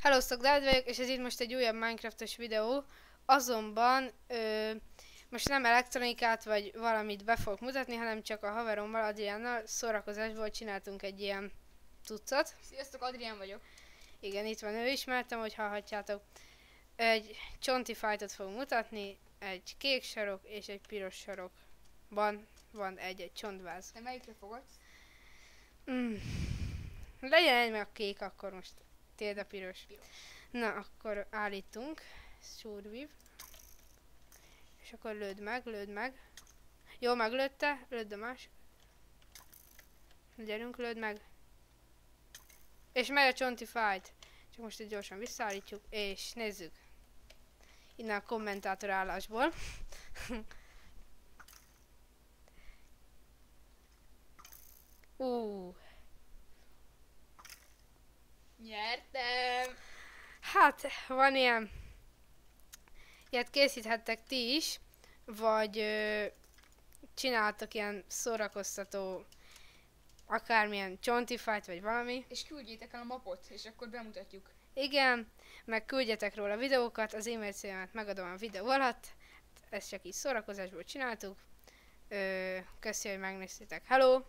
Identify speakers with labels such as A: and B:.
A: Hello, Dávid vagyok, és ez itt most egy újabb Minecraftos videó. Azonban most nem elektronikát vagy valamit be fogok mutatni, hanem csak a haverommal, Adriánnal szórakozásból csináltunk egy ilyen cuccot.
B: Sziasztok, Adrián vagyok.
A: Igen, itt van ő is, mertem, hogy hallhatjátok. Egy csonti fightot fogunk mutatni, egy kék sarok és egy piros sarokban van egy csontváz.
B: Te melyikre fogadsz?
A: Legyen egy meg a kék, akkor most tiéd a piros. Na, akkor állítunk. Survive. És akkor lőd meg. Jó, meglőtte, lőd a másik. Gyerünk, lőd meg. És megy a csonti fight. Csak most egy gyorsan visszaállítjuk, és nézzük. Innen a kommentátor állásból.
B: Nyertem!
A: Hát, van ilyen. Ilyet készíthettek ti is, vagy csináltak ilyen szórakoztató, akármilyen csonti fight, vagy valami.
B: És küldjétek el a mapot, és akkor bemutatjuk.
A: Igen, meg küldjetek róla videókat, az e-mail címet megadom a videó alatt. Ezt csak így szórakozásból csináltuk. Köszi, hogy megnéztétek. Hello!